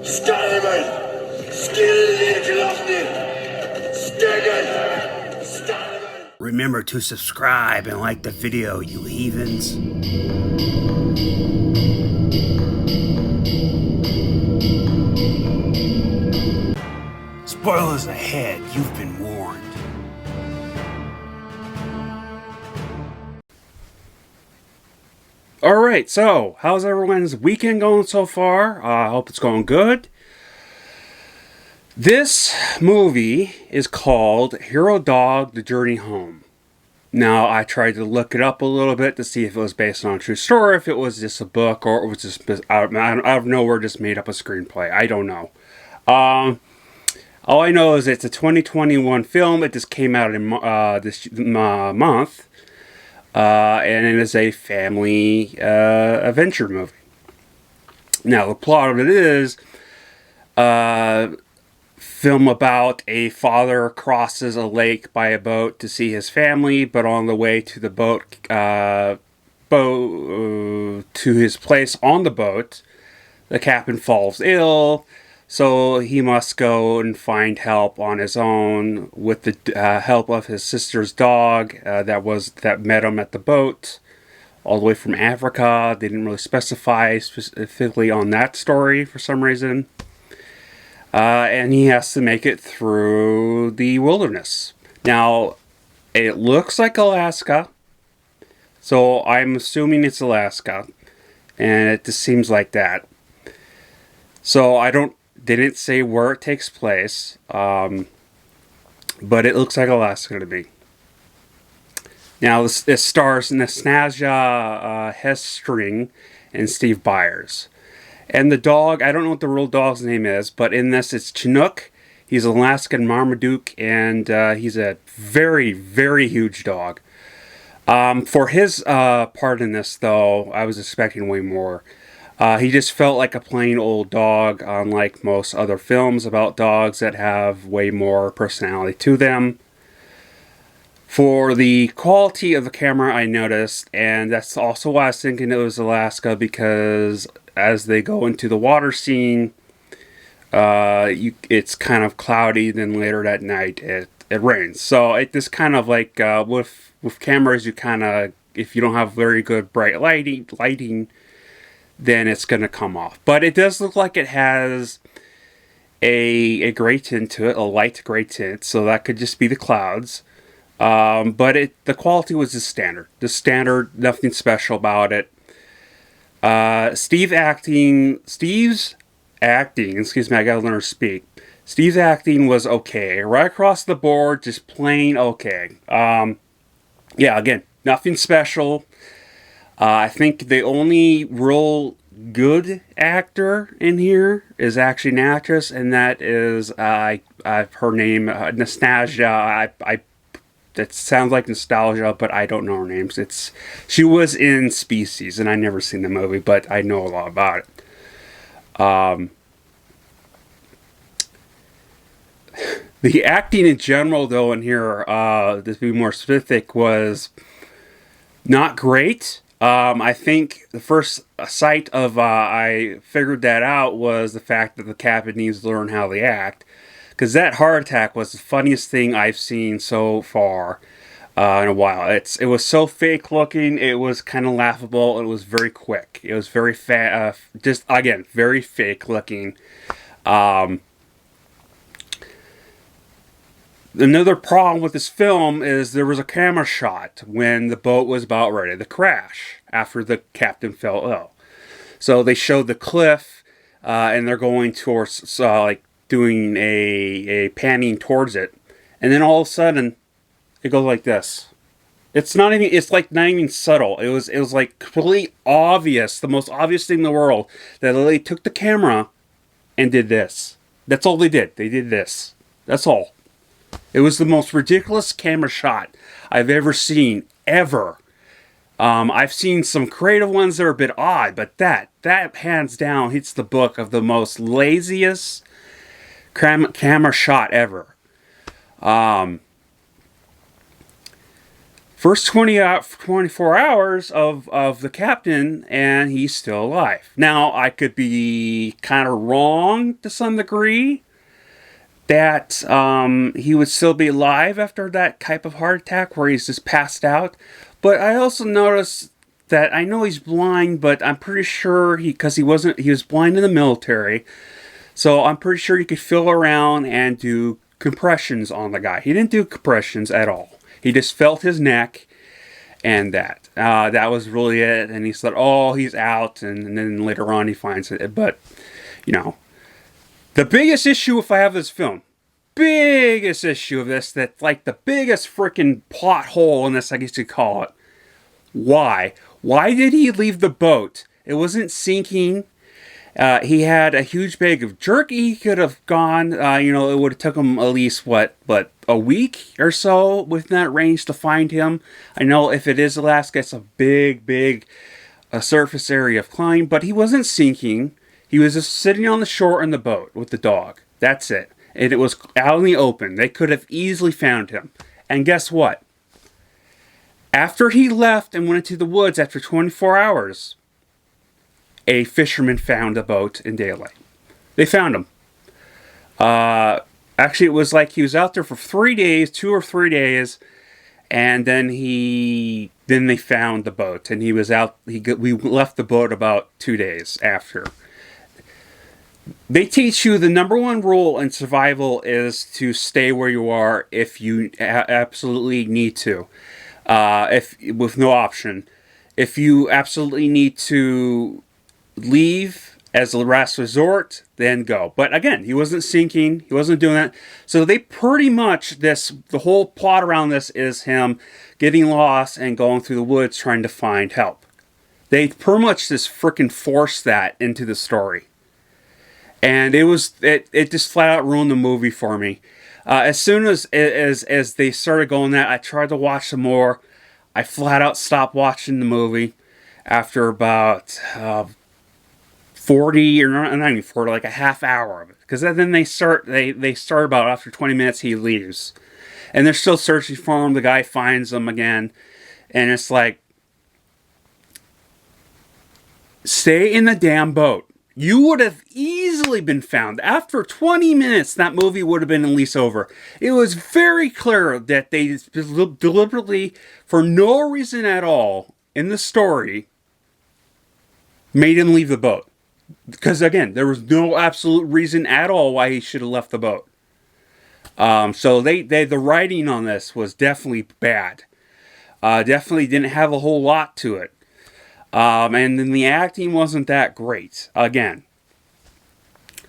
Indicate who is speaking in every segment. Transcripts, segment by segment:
Speaker 1: Sterven! Skillgelassene! Stegen! Sterven!
Speaker 2: Remember to subscribe and like the video, you heathens. Spoilers ahead, you've been warned. Alright, so, how's everyone's weekend going so far? I hope it's going good. This movie is called Hero Dog: The Journey Home. Now, I tried to look it up a little bit to see if it was based on a true story, if it was just a book, or it was just out of nowhere just made up a screenplay. I don't know. All I know is it's a 2021 film. It just came out in this month. And it is a family adventure movie. Now, the plot of it is film about a father crosses a lake by a boat to see his family, but on the way to the boat to his place on the boat, the captain falls ill. So he must go and find help on his own with the help of his sister's dog that met him at the boat, all the way from Africa. They didn't really specify specifically on that story for some reason. And he has to make it through the wilderness. Now, it looks like Alaska, so I'm assuming it's Alaska, and it just seems like that. So they didn't say where it takes place, but it looks like Alaska to me. Now, this stars Nastasia Hestring and Steve Byers. And the dog, I don't know what the real dog's name is, but in this it's Chinook. He's an Alaskan Marmaduke, and he's a very, very huge dog. For his part in this, though, I was expecting way more. He just felt like a plain old dog, unlike most other films about dogs that have way more personality to them. For the quality of the camera, I noticed, and that's also why I was thinking it was Alaska, because as they go into the water scene, it's kind of cloudy, then later that night it rains. So it just kind of like, with cameras, you kind of, if you don't have very good bright lighting, then it's going to come off. But it does look like it has a gray tint to it, a light gray tint, so that could just be the clouds. But the quality was just standard. Just standard, nothing special about it. Steve's acting, excuse me, I gotta learn to speak. Steve's acting was okay. Right across the board, just plain okay. Yeah, again, nothing special. I think the only real good actor in here is actually an actress, and that is her name, Nastasia. It sounds like nostalgia, but I don't know her name. She was in Species, and I never seen the movie, but I know a lot about it. The acting in general, though, in here, to be more specific, was not great. I think the first sight of I figured that out was the fact that the captain needs to learn how they act. Because that heart attack was the funniest thing I've seen so far in a while. It was so fake looking, it was kind of laughable, it was very quick. It was very just, again, very fake looking. Another problem with this film is there was a camera shot when the boat was about ready to crash after the captain fell ill. So they showed the cliff, and they're going towards, doing a panning towards it, and then all of a sudden it goes like this. It's not even subtle. It was like completely obvious, the most obvious thing in the world, that they took the camera and did this. That's all they did. They did this. That's all. It was the most ridiculous camera shot I've ever seen, ever. I've seen some creative ones that are a bit odd, but that hands down hits the book of the most laziest camera shot ever. first 24 hours of the captain, and he's still alive. Now, I could be kind of wrong to some degree that he would still be alive after that type of heart attack where he's just passed out. But I also noticed that I know he's blind, but I'm pretty sure he was blind in the military. So I'm pretty sure he could feel around and do compressions on the guy. He didn't do compressions at all. He just felt his neck, and that was really it. And he said, "Oh, he's out." And then later on, he finds it. But the biggest issue if I have this film, biggest issue of this, that like the biggest freaking plot hole in this, I guess you'd call it. Why? Why did he leave the boat? It wasn't sinking. He had a huge bag of jerky. He could have gone, it would have took him at least, a week or so within that range to find him. I know if it is Alaska, it's a big surface area of climb, but he wasn't sinking. He was just sitting on the shore in the boat with the dog. That's it. And it was out in the open. They could have easily found him. And guess what? After he left and went into the woods after 24 hours, a fisherman found the boat in daylight. They found him. Actually, it was like he was out there for 3 days, 2 or 3 days, and then they found the boat, and he was out. We left the boat about 2 days after. They teach you the number one rule in survival is to stay where you are if you absolutely need to, with no option. If you absolutely need to leave as a last resort, then go. But again, he wasn't sinking. He wasn't doing that. So they pretty much, the whole plot around this is him getting lost and going through the woods trying to find help. They pretty much just freaking forced that into the story. And it just flat out ruined the movie for me. As soon as they started going that, I tried to watch some more. I flat out stopped watching the movie after about 40, or not even 40, like a half hour of it. Because then they start about after 20 minutes he leaves. And they're still searching for him. The guy finds him again. And it's like, stay in the damn boat. You would have easily been found. After 20 minutes, that movie would have been at least over. It was very clear that they deliberately, for no reason at all in the story, made him leave the boat. Because again, there was no absolute reason at all why he should have left the boat. So the writing on this was definitely bad. Definitely didn't have a whole lot to it. And then the acting wasn't that great, again.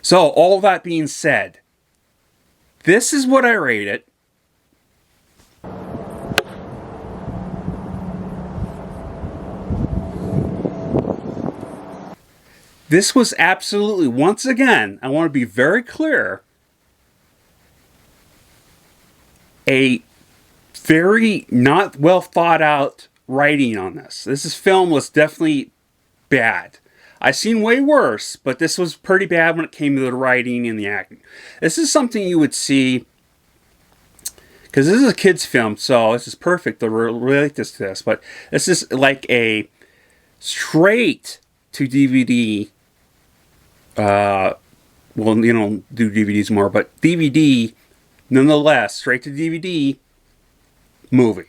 Speaker 2: So, all that being said, this is what I rate it. This was absolutely, once again, I want to be very clear, a very not well thought out writing on this. This film was definitely bad. I've seen way worse, but this was pretty bad when it came to the writing and the acting. This is something you would see, because this is a kid's film, so this is perfect to relate this to this, but this is like a straight to DVD, do DVDs more, but DVD, nonetheless, straight to DVD movie.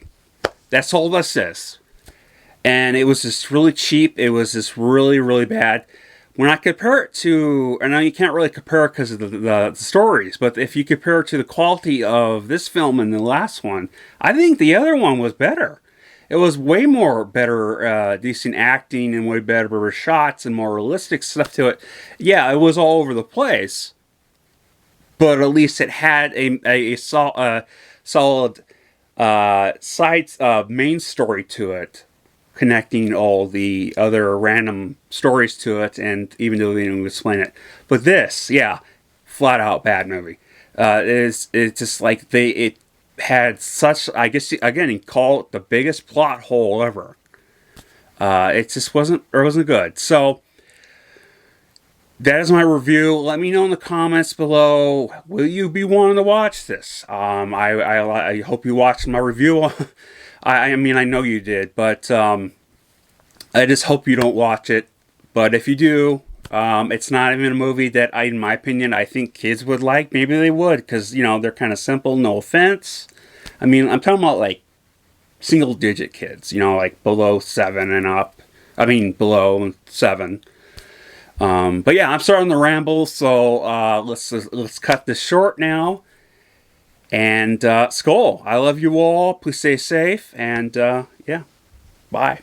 Speaker 2: That's all this is. And it was just really cheap. It was just really, really bad. When I compare it to, I know you can't really compare it because of the stories, but if you compare it to the quality of this film and the last one, I think the other one was better. It was way more better, decent acting and way better shots and more realistic stuff to it. Yeah, it was all over the place, but at least it had a solid main story to it, connecting all the other random stories to it, and even though they didn't explain it. But this, yeah, flat out bad movie. It's just like it had such, I guess, again, you call it the biggest plot hole ever. It just wasn't good. So that is my review. Let me know in the comments below, will you be wanting to watch this? I hope you watched my review I mean, I know you did, but I just hope you don't watch it. But if you do, it's not even a movie that, in my opinion, I think kids would like. Maybe they would, because, you know, they're kind of simple, no offense. I mean, I'm talking about, like, single-digit kids, you know, like below 7 and up. I mean, below 7. But yeah, I'm starting to ramble, so let's cut this short now. And Skull, I love you all. Please stay safe, and yeah, bye.